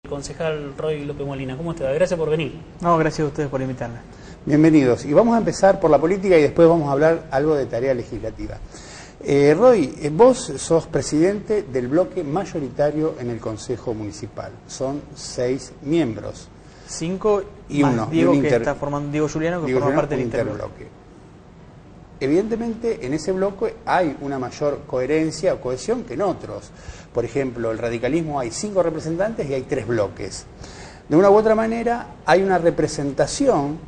Concejal Roy López Molina, ¿cómo te va? Gracias por venir. No, gracias a ustedes por invitarme. Bienvenidos. Y vamos a empezar por la política y después vamos a hablar algo de tarea legislativa. Roy, vos sos presidente del bloque mayoritario en el Consejo Municipal. Son 6 miembros. 5 y más uno. Diego, que está formando, Diego Juliano, que forma parte del interbloque. Evidentemente, en ese bloque hay una mayor coherencia o cohesión que en otros. Por ejemplo, el radicalismo hay 5 representantes y hay 3 bloques. De una u otra manera, hay una representación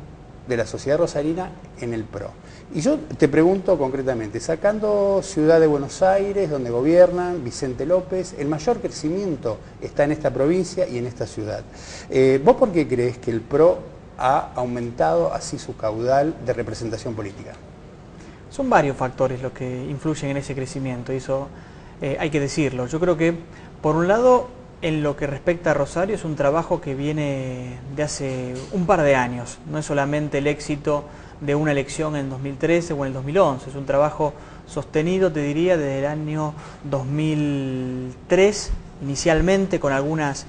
de la sociedad rosarina en el PRO. Y yo te pregunto concretamente, sacando Ciudad de Buenos Aires, donde gobiernan Vicente López, el mayor crecimiento está en esta provincia y en esta ciudad. ¿Vos por qué crees que el PRO ha aumentado así su caudal de representación política? Son varios factores los que influyen en ese crecimiento, y eso hay que decirlo. Yo creo que, por un lado, en lo que respecta a Rosario, es un trabajo que viene de hace un par de años. No es solamente el éxito de una elección en 2013 o en el 2011, es un trabajo sostenido, te diría, desde el año 2003, inicialmente con algunos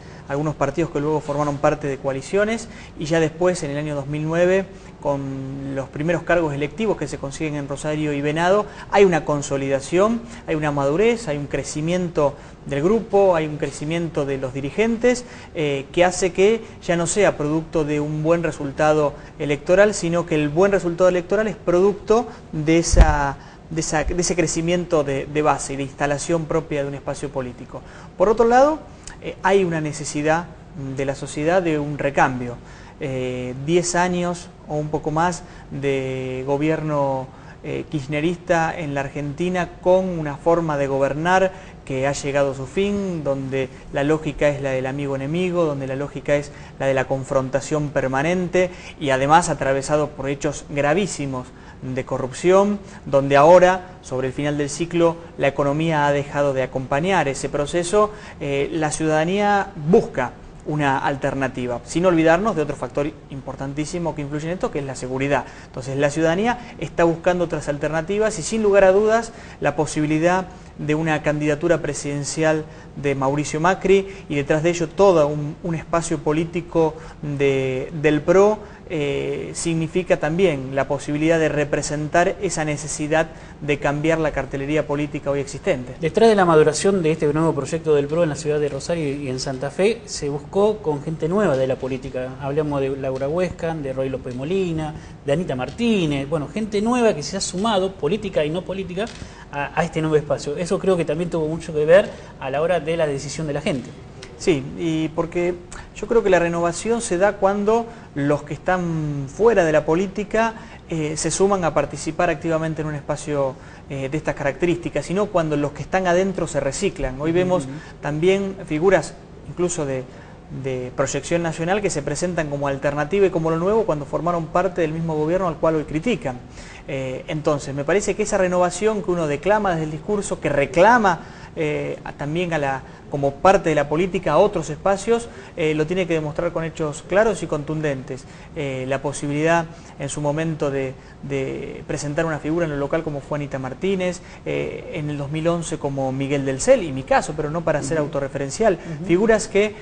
partidos que luego formaron parte de coaliciones, y ya después, en el año 2009, con los primeros cargos electivos que se consiguen en Rosario y Venado, hay una consolidación, hay una madurez, hay un crecimiento del grupo, hay un crecimiento de los dirigentes, que hace que ya no sea producto de un buen resultado electoral, sino que el buen resultado electoral es producto de ese crecimiento de base y de instalación propia de un espacio político. Por otro lado, hay una necesidad de la sociedad de un recambio. 10 años o un poco más de gobierno kirchnerista en la Argentina, con una forma de gobernar que ha llegado a su fin, donde la lógica es la del amigo-enemigo, donde la lógica es la de la confrontación permanente, y además atravesado por hechos gravísimos de corrupción, donde ahora, sobre el final del ciclo, la economía ha dejado de acompañar ese proceso. La ciudadanía busca una alternativa, sin olvidarnos de otro factor importantísimo que influye en esto, que es la seguridad. Entonces, la ciudadanía está buscando otras alternativas y, sin lugar a dudas, la posibilidad de una candidatura presidencial de Mauricio Macri, y detrás de ello todo un espacio político del PRO, significa también la posibilidad de representar esa necesidad de cambiar la cartelería política hoy existente. Detrás de la maduración de este nuevo proyecto del PRO en la ciudad de Rosario y en Santa Fe, se buscó con gente nueva de la política. Hablamos de Laura Huescan, de Roy López Molina, de Anita Martínez, bueno, gente nueva que se ha sumado, política y no política, a este nuevo espacio. Eso creo que también tuvo mucho que ver a la hora de la decisión de la gente. Sí, y porque yo creo que la renovación se da cuando los que están fuera de la política se suman a participar activamente en un espacio de estas características, sino cuando los que están adentro se reciclan. Hoy vemos también figuras, incluso de proyección nacional, que se presentan como alternativa y como lo nuevo cuando formaron parte del mismo gobierno al cual hoy critican. Entonces, me parece que esa renovación que uno declama desde el discurso, que reclama también como parte de la política a otros espacios, lo tiene que demostrar con hechos claros y contundentes. La posibilidad en su momento de presentar una figura en lo local como fue Anita Martínez, en el 2011 como Miguel del Cel, y mi caso, pero no para ser autorreferencial, figuras que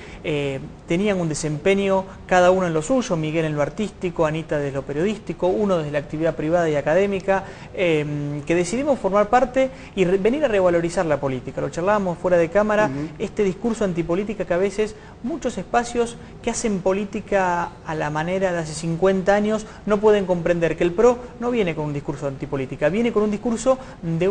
tenían un desempeño cada uno en lo suyo, Miguel en lo artístico, Anita desde lo periodístico, uno desde la actividad privada y académica, que decidimos formar parte y venir a revalorizar la política. Lo charlábamos fuera de cámara, este discurso antipolítica que a veces muchos espacios que hacen política a la manera de hace 50 años no pueden comprender que el PRO no viene con un discurso antipolítica, viene con un discurso de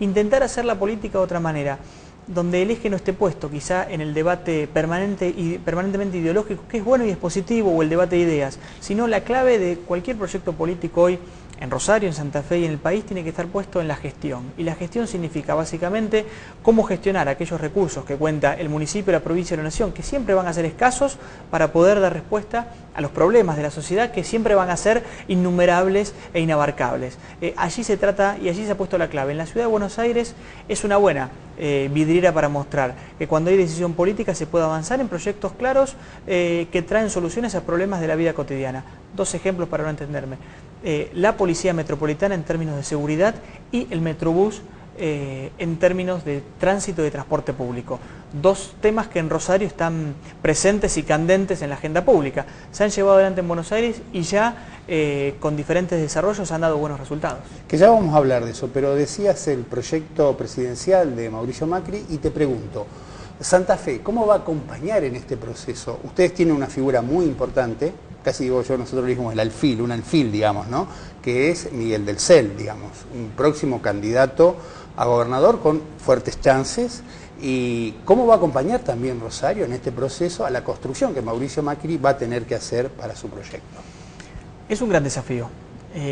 intentar hacer la política de otra manera, donde el eje no esté puesto quizá en el debate permanentemente ideológico, que es bueno y es positivo, o el debate de ideas, sino la clave de cualquier proyecto político hoy en Rosario, en Santa Fe y en el país tiene que estar puesto en la gestión. Y la gestión significa básicamente cómo gestionar aquellos recursos que cuenta el municipio, la provincia y la nación, que siempre van a ser escasos para poder dar respuesta a los problemas de la sociedad, que siempre van a ser innumerables e inabarcables. Allí se trata y allí se ha puesto la clave. En la ciudad de Buenos Aires es una buena vidriera para mostrar que cuando hay decisión política se puede avanzar en proyectos claros que traen soluciones a problemas de la vida cotidiana. 2 ejemplos para no entenderme. La Policía Metropolitana en términos de seguridad y el Metrobús en términos de tránsito y de transporte público. Dos temas que en Rosario están presentes y candentes en la agenda pública. Se han llevado adelante en Buenos Aires y ya con diferentes desarrollos han dado buenos resultados. Que ya vamos a hablar de eso, pero decías el proyecto presidencial de Mauricio Macri y te pregunto, Santa Fe, ¿cómo va a acompañar en este proceso? Ustedes tienen una figura muy importante, casi digo yo, nosotros le dijimos el alfil, un alfil, digamos, ¿no? Que es Miguel del Cel, digamos, un próximo candidato a gobernador con fuertes chances. ¿Y cómo va a acompañar también Rosario en este proceso a la construcción que Mauricio Macri va a tener que hacer para su proyecto? Es un gran desafío.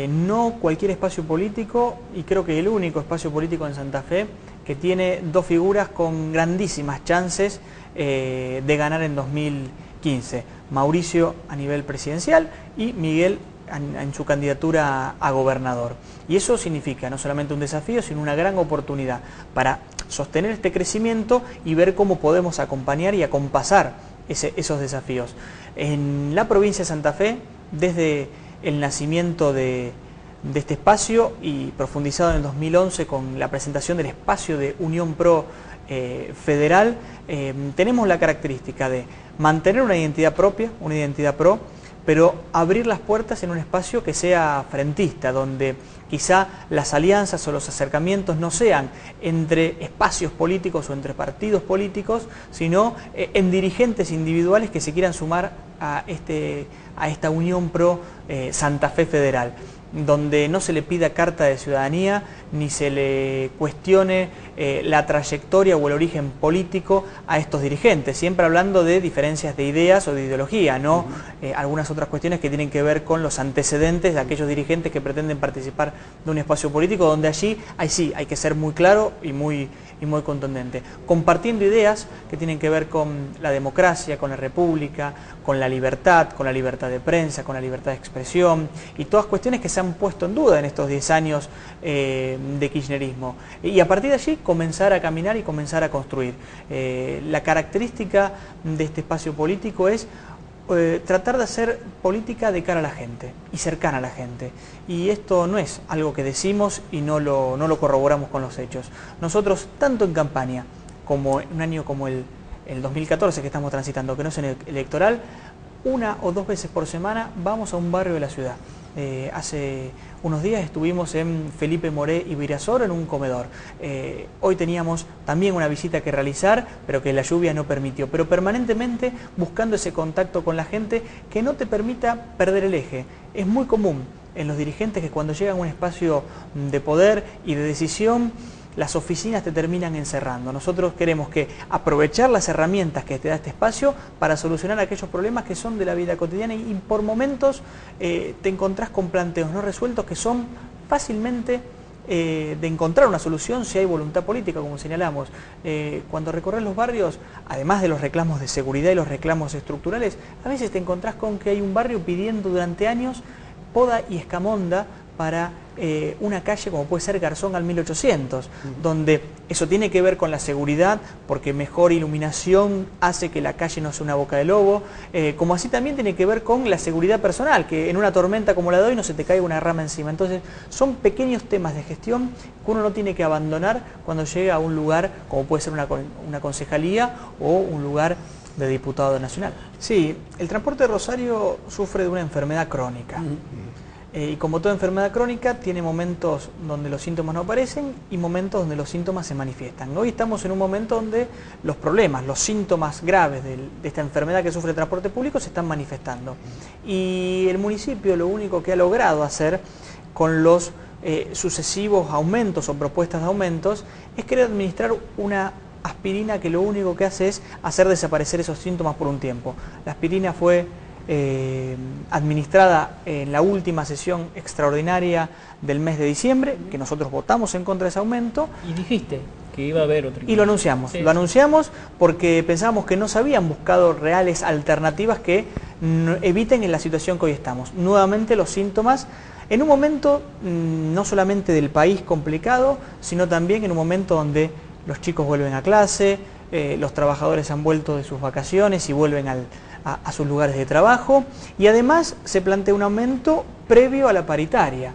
No cualquier espacio político, y creo que el único espacio político en Santa Fe, que tiene dos figuras con grandísimas chances de ganar en 2015. Mauricio a nivel presidencial y Miguel en su candidatura a gobernador. Y eso significa no solamente un desafío, sino una gran oportunidad para sostener este crecimiento y ver cómo podemos acompañar y acompasar esos desafíos. En la provincia de Santa Fe, desde el nacimiento de este espacio y profundizado en el 2011 con la presentación del espacio de Unión Pro federal, tenemos la característica de mantener una identidad propia, una identidad pro, pero abrir las puertas en un espacio que sea frentista, donde quizá las alianzas o los acercamientos no sean entre espacios políticos o entre partidos políticos, sino en dirigentes individuales que se quieran sumar a esta Unión Pro Santa Fe Federal, donde no se le pida carta de ciudadanía ni se le cuestione la trayectoria o el origen político a estos dirigentes, siempre hablando de diferencias de ideas o de ideología, no algunas otras cuestiones que tienen que ver con los antecedentes de aquellos dirigentes que pretenden participar de un espacio político, donde allí sí hay que ser muy claro y muy contundente, compartiendo ideas que tienen que ver con la democracia, con la república, con la libertad de prensa, con la libertad de expresión y todas cuestiones que se han puesto en duda en estos 10 años de kirchnerismo. Y a partir de allí comenzar a caminar y comenzar a construir. La característica de este espacio político es tratar de hacer política de cara a la gente y cercana a la gente. Y esto no es algo que decimos y no lo corroboramos con los hechos. Nosotros, tanto en campaña como en un año como el 2014 que estamos transitando, que no es electoral, 1 o 2 veces por semana vamos a un barrio de la ciudad. Hace unos días estuvimos en Felipe Moré y Virasoro en un comedor. Hoy teníamos también una visita que realizar, pero que la lluvia no permitió. Pero permanentemente buscando ese contacto con la gente que no te permita perder el eje. Es muy común en los dirigentes que cuando llegan a un espacio de poder y de decisión, las oficinas te terminan encerrando. Nosotros queremos aprovechar las herramientas que te da este espacio para solucionar aquellos problemas que son de la vida cotidiana y por momentos te encontrás con planteos no resueltos que son fácilmente de encontrar una solución si hay voluntad política, como señalamos. Cuando recorres los barrios, además de los reclamos de seguridad y los reclamos estructurales, a veces te encontrás con que hay un barrio pidiendo durante años poda y escamonda para una calle como puede ser Garzón al 1800, donde eso tiene que ver con la seguridad, porque mejor iluminación hace que la calle no sea una boca de lobo, como así también tiene que ver con la seguridad personal, que en una tormenta como la de hoy no se te caiga una rama encima. Entonces son pequeños temas de gestión que uno no tiene que abandonar cuando llega a un lugar como puede ser una concejalía o un lugar de diputado nacional. Sí, el transporte de Rosario sufre de una enfermedad crónica. Y como toda enfermedad crónica, tiene momentos donde los síntomas no aparecen y momentos donde los síntomas se manifiestan. Hoy estamos en un momento donde los problemas, los síntomas graves de esta enfermedad que sufre el transporte público se están manifestando. Y el municipio lo único que ha logrado hacer con los sucesivos aumentos o propuestas de aumentos es querer administrar una aspirina que lo único que hace es hacer desaparecer esos síntomas por un tiempo. La aspirina fue administrada en la última sesión extraordinaria del mes de diciembre, que nosotros votamos en contra de ese aumento. Y dijiste que iba a haber otro. Y lo anunciamos, sí. Lo anunciamos porque pensábamos que no se habían buscado reales alternativas que eviten en la situación que hoy estamos. Nuevamente los síntomas, en un momento no solamente del país complicado, sino también en un momento donde los chicos vuelven a clase, los trabajadores han vuelto de sus vacaciones y vuelven a sus lugares de trabajo, y además se plantea un aumento previo a la paritaria.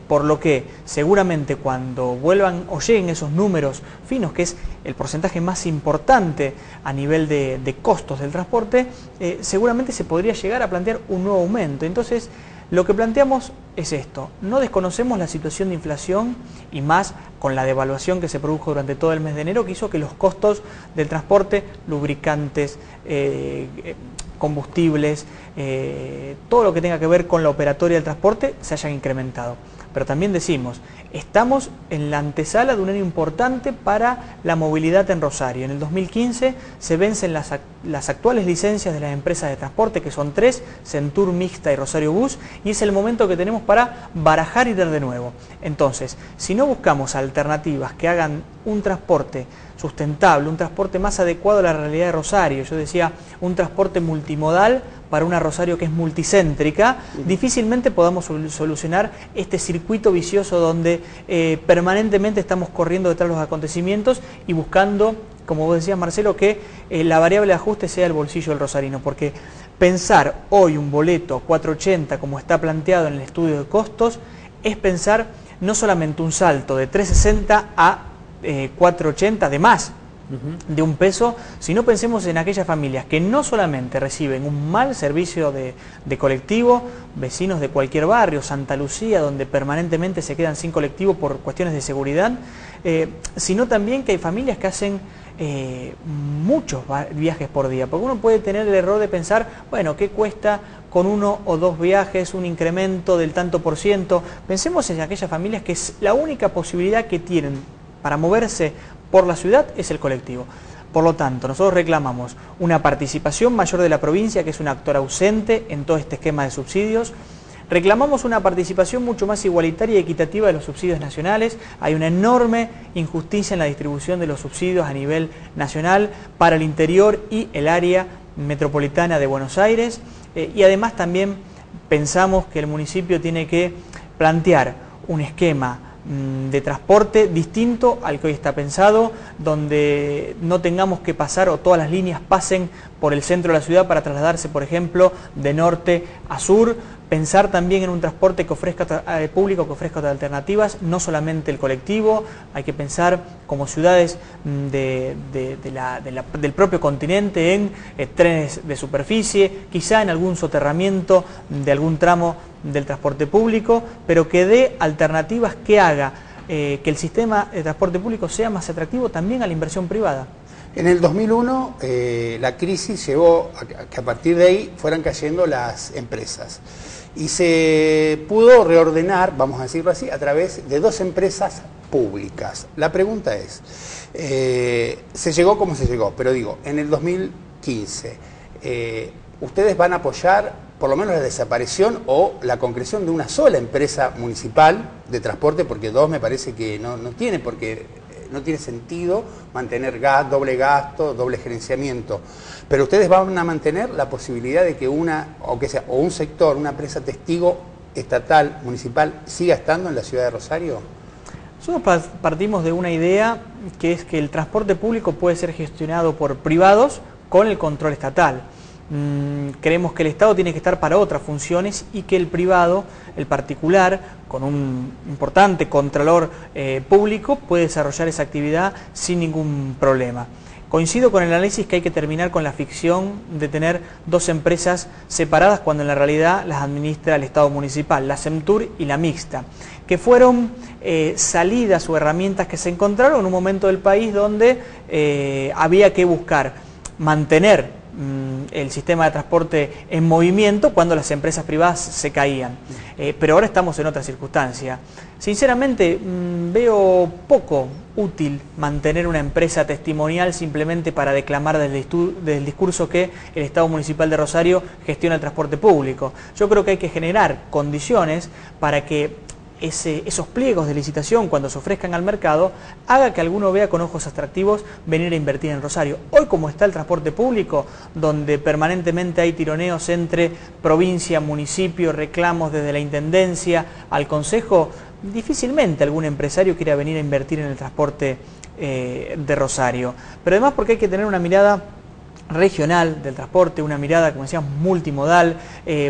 por lo que seguramente cuando vuelvan o lleguen esos números finos, que es el porcentaje más importante a nivel de costos del transporte, seguramente se podría llegar a plantear un nuevo aumento. Entonces, lo que planteamos es esto: no desconocemos la situación de inflación, y más con la devaluación que se produjo durante todo el mes de enero, que hizo que los costos del transporte, lubricantes, combustibles, todo lo que tenga que ver con la operatoria del transporte se hayan incrementado. Pero también decimos, estamos en la antesala de un año importante para la movilidad en Rosario. En el 2015 se vencen las actuales licencias de las empresas de transporte, que son 3, Centur, Mixta y Rosario Bus, y es el momento que tenemos para barajar y dar de nuevo. Entonces, si no buscamos alternativas que hagan un transporte sustentable, un transporte más adecuado a la realidad de Rosario, yo decía, un transporte multimodal para una Rosario que es multicéntrica, difícilmente podamos solucionar este circuito vicioso donde permanentemente estamos corriendo detrás de los acontecimientos y buscando, como vos decías, Marcelo, que la variable de ajuste sea el bolsillo del rosarino, porque pensar hoy un boleto 480 como está planteado en el estudio de costos es pensar no solamente un salto de 360 a 480 de más de un peso, sino pensemos en aquellas familias que no solamente reciben un mal servicio de colectivo, vecinos de cualquier barrio, Santa Lucía, donde permanentemente se quedan sin colectivo por cuestiones de seguridad, sino también que hay familias que hacen muchos viajes por día, porque uno puede tener el error de pensar, bueno, ¿qué cuesta con 1 o 2 viajes un incremento del tanto por ciento? Pensemos en aquellas familias que es la única posibilidad que tienen para moverse por la ciudad es el colectivo. Por lo tanto, nosotros reclamamos una participación mayor de la provincia, que es un actor ausente en todo este esquema de subsidios. Reclamamos una participación mucho más igualitaria y equitativa de los subsidios nacionales. Hay una enorme injusticia en la distribución de los subsidios a nivel nacional para el interior y el área metropolitana de Buenos Aires. Y además también pensamos que el municipio tiene que plantear un esquema de transporte distinto al que hoy está pensado, donde no tengamos que pasar o todas las líneas pasen por el centro de la ciudad para trasladarse, por ejemplo, de norte a sur. Pensar también en un transporte que ofrezca público, que ofrezca otras alternativas, no solamente el colectivo. Hay que pensar como ciudades del propio continente en trenes de superficie, quizá en algún soterramiento de algún tramo del transporte público, pero que dé alternativas que haga que el sistema de transporte público sea más atractivo también a la inversión privada. En el 2001 la crisis llevó a que a partir de ahí fueran cayendo las empresas y se pudo reordenar, vamos a decirlo así, a través de 2 empresas públicas. La pregunta es, se llegó como se llegó, pero digo, en el 2015, ¿ustedes van a apoyar por lo menos la desaparición o la concreción de una sola empresa municipal de transporte? Porque 2 me parece que no tiene, porque no tiene sentido mantener doble gasto, doble gerenciamiento. Pero ustedes van a mantener la posibilidad de que o un sector, una empresa testigo estatal, municipal, siga estando en la ciudad de Rosario. Nosotros partimos de una idea que es que el transporte público puede ser gestionado por privados con el control estatal. Creemos que el Estado tiene que estar para otras funciones y que el privado, el particular, con un importante contralor público, puede desarrollar esa actividad sin ningún problema. Coincido con el análisis que hay que terminar con la ficción de tener 2 empresas separadas cuando en la realidad las administra el Estado municipal, la Centur y la Mixta, que fueron salidas o herramientas que se encontraron en un momento del país donde había que buscar mantener el sistema de transporte en movimiento cuando las empresas privadas se caían. Pero ahora estamos en otra circunstancia. Sinceramente, veo poco útil mantener una empresa testimonial simplemente para declamar desde el discurso que el Estado Municipal de Rosario gestiona el transporte público. Yo creo que hay que generar condiciones para que esos pliegos de licitación, cuando se ofrezcan al mercado, haga que alguno vea con ojos atractivos venir a invertir en Rosario. Hoy, como está el transporte público, donde permanentemente hay tironeos entre provincia, municipio, reclamos desde la Intendencia al Consejo, difícilmente algún empresario quiera venir a invertir en el transporte de Rosario. Pero además porque hay que tener una mirada regional del transporte, una mirada, como decíamos, multimodal,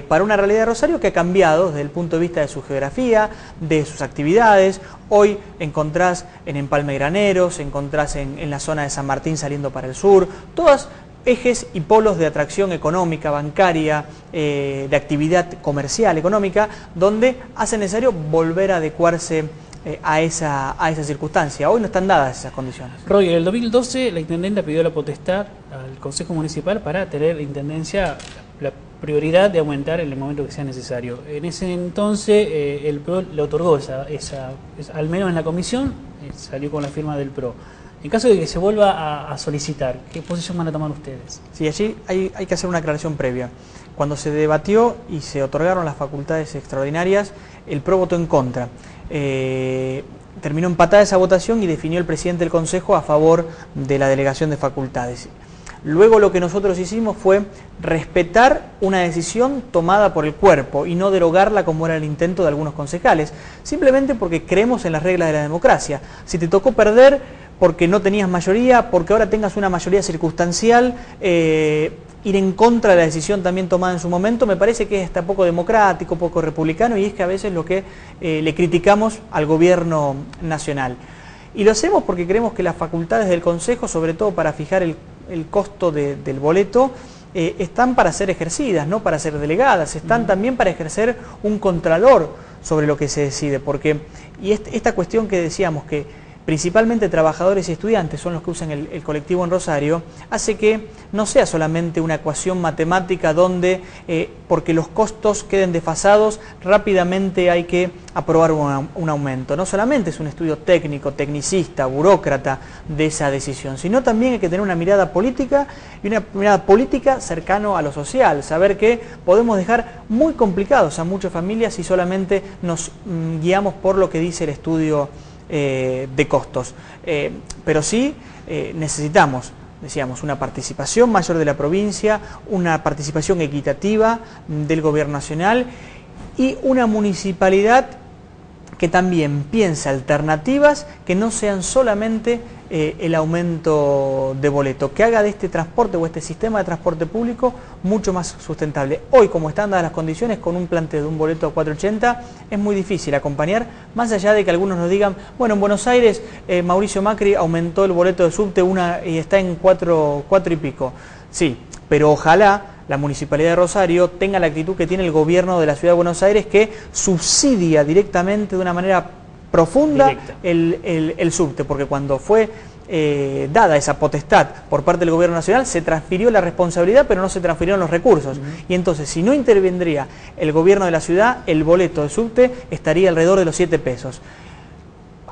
para una realidad de Rosario que ha cambiado desde el punto de vista de su geografía, de sus actividades. Hoy encontrás en Empalme Graneros, encontrás en la zona de San Martín saliendo para el sur, todas ejes y polos de atracción económica, bancaria, de actividad comercial, económica, donde hace necesario volver a adecuarse a esa circunstancia. Hoy no están dadas esas condiciones. Roy, en el 2012 la Intendenta pidió la potestad al Consejo Municipal para tener la Intendencia la prioridad de aumentar en el momento que sea necesario. En ese entonces el PRO le otorgó al menos en la comisión, salió con la firma del PRO. En caso de que se vuelva a solicitar, ¿qué posición van a tomar ustedes? Sí, allí hay que hacer una aclaración previa. Cuando se debatió y se otorgaron las facultades extraordinarias, el PRO votó en contra. Terminó empatada esa votación y definió el presidente del Consejo a favor de la delegación de facultades. Luego lo que nosotros hicimos fue respetar una decisión tomada por el cuerpo y no derogarla como era el intento de algunos concejales, simplemente porque creemos en las reglas de la democracia. Si te tocó perder porque no tenías mayoría, porque ahora tengas una mayoría circunstancial, ir en contra de la decisión también tomada en su momento, me parece que es hasta poco democrático, poco republicano, y es que a veces lo que le criticamos al gobierno nacional. Y lo hacemos porque creemos que las facultades del Consejo, sobre todo para fijar el costo del boleto, están para ser ejercidas, no para ser delegadas, están también para ejercer un contralor sobre lo que se decide, porque esta cuestión que decíamos que principalmente trabajadores y estudiantes son los que usan el colectivo en Rosario, hace que no sea solamente una ecuación matemática donde, porque los costos queden desfasados, rápidamente hay que aprobar un aumento. No solamente es un estudio técnico, tecnicista, burócrata de esa decisión, sino también hay que tener una mirada política y una mirada política cercano a lo social, saber que podemos dejar muy complicados a muchas familias si solamente nos guiamos por lo que dice el estudio de costos, pero sí necesitamos, decíamos, una participación mayor de la provincia, una participación equitativa del gobierno nacional y una municipalidad que también piense alternativas que no sean solamente el aumento de boleto, que haga de este transporte o este sistema de transporte público mucho más sustentable. Hoy, como están dadas las condiciones, con un planteo de un boleto a 4.80, es muy difícil acompañar, más allá de que algunos nos digan, bueno, en Buenos Aires Mauricio Macri aumentó el boleto de subte y está en 4 y pico. Sí, pero ojalá la Municipalidad de Rosario tenga la actitud que tiene el gobierno de la Ciudad de Buenos Aires, que subsidia directamente de una manera profunda el subte, porque cuando fue dada esa potestad por parte del gobierno nacional, se transfirió la responsabilidad, pero no se transfirieron los recursos. Y entonces, si no intervendría el gobierno de la ciudad, el boleto de subte estaría alrededor de los 7 pesos.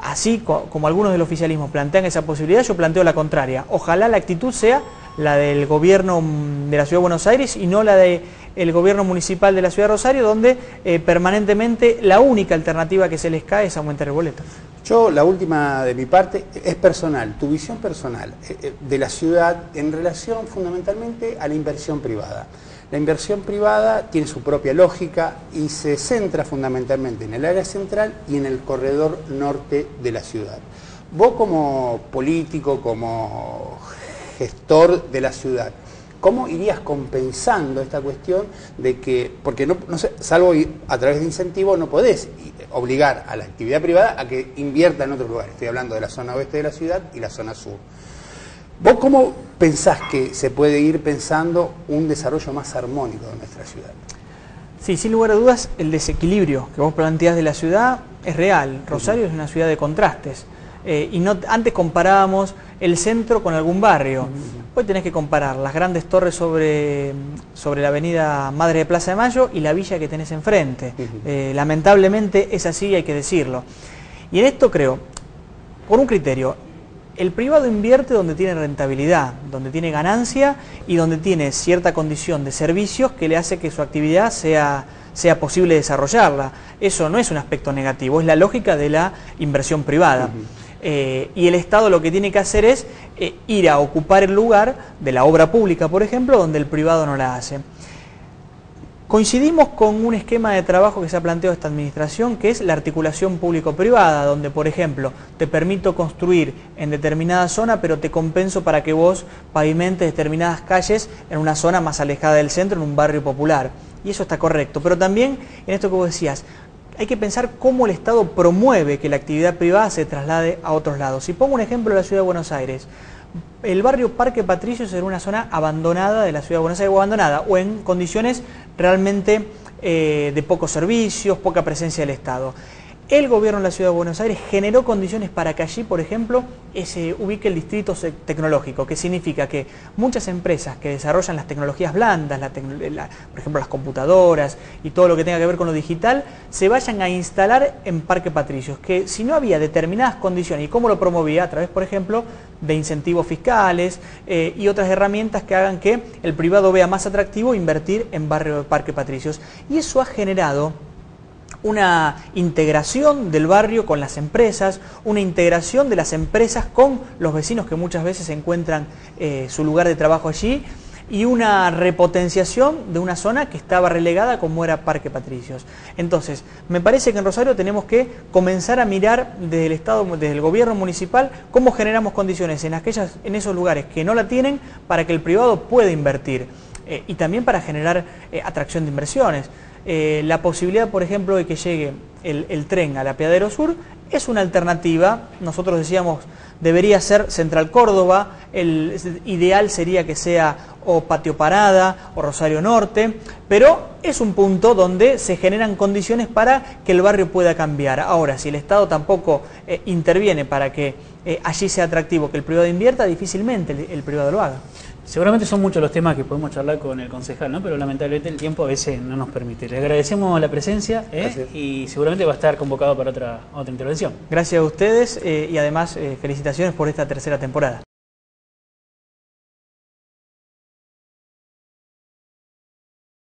Así como algunos del oficialismo plantean esa posibilidad, yo planteo la contraria. Ojalá la actitud sea la del gobierno de la Ciudad de Buenos Aires y no la del gobierno municipal de la Ciudad de Rosario, donde permanentemente la única alternativa que se les cae es aumentar el boleto. Yo, la última de mi parte, es personal, tu visión personal de la ciudad en relación fundamentalmente a la inversión privada. La inversión privada tiene su propia lógica y se centra fundamentalmente en el área central y en el corredor norte de la ciudad. Vos como político, como gestor de la ciudad, ¿cómo irías compensando esta cuestión de que, porque no sé, salvo a través de incentivos no podés obligar a la actividad privada a que invierta en otro lugar? Estoy hablando de la zona oeste de la ciudad y la zona sur. ¿Vos cómo pensás que se puede ir pensando un desarrollo más armónico de nuestra ciudad? Sí, sin lugar a dudas, el desequilibrio que vos planteás de la ciudad es real. Rosario es una ciudad de contrastes. Antes comparábamos el centro con algún barrio. Hoy tenés que comparar las grandes torres sobre la avenida Madre de Plaza de Mayo y la villa que tenés enfrente. Lamentablemente es así, hay que decirlo. Y en esto creo, por un criterio, el privado invierte donde tiene rentabilidad, donde tiene ganancia y donde tiene cierta condición de servicios que le hace que su actividad sea posible desarrollarla. Eso no es un aspecto negativo, es la lógica de la inversión privada. Y el Estado lo que tiene que hacer es ir a ocupar el lugar de la obra pública, por ejemplo, donde el privado no la hace. Coincidimos con un esquema de trabajo que se ha planteado esta administración, que es la articulación público-privada, donde, por ejemplo, te permito construir en determinada zona, pero te compenso para que vos pavimentes determinadas calles en una zona más alejada del centro, en un barrio popular. Y eso está correcto. Pero también, en esto que vos decías, hay que pensar cómo el Estado promueve que la actividad privada se traslade a otros lados. Si pongo un ejemplo de la Ciudad de Buenos Aires, el barrio Parque Patricios era una zona abandonada de la Ciudad de Buenos Aires, o abandonada, o en condiciones realmente de pocos servicios, poca presencia del Estado. El gobierno de la Ciudad de Buenos Aires generó condiciones para que allí, por ejemplo, se ubique el distrito tecnológico, que significa que muchas empresas que desarrollan las tecnologías blandas, por ejemplo las computadoras y todo lo que tenga que ver con lo digital, se vayan a instalar en Parque Patricios, que si no había determinadas condiciones, ¿y cómo lo promovía? A través, por ejemplo, de incentivos fiscales y otras herramientas que hagan que el privado vea más atractivo invertir en barrio de Parque Patricios. Y eso ha generado una integración del barrio con las empresas, una integración de las empresas con los vecinos que muchas veces encuentran su lugar de trabajo allí, y una repotenciación de una zona que estaba relegada como era Parque Patricios. Entonces, me parece que en Rosario tenemos que comenzar a mirar desde el Estado, desde el gobierno municipal, cómo generamos condiciones en esos lugares que no la tienen para que el privado pueda invertir y también para generar atracción de inversiones. La posibilidad, por ejemplo, de que llegue el tren al Apeadero Sur es una alternativa. Nosotros decíamos, debería ser Central Córdoba, el ideal sería que sea o Patio Parada o Rosario Norte, pero es un punto donde se generan condiciones para que el barrio pueda cambiar. Ahora, si el Estado tampoco interviene para que allí sea atractivo que el privado invierta, difícilmente el privado lo haga. Seguramente son muchos los temas que podemos charlar con el concejal, ¿no? Pero lamentablemente el tiempo a veces no nos permite. Le agradecemos la presencia y seguramente va a estar convocado para otra intervención. Gracias a ustedes y además felicitaciones por esta tercera temporada.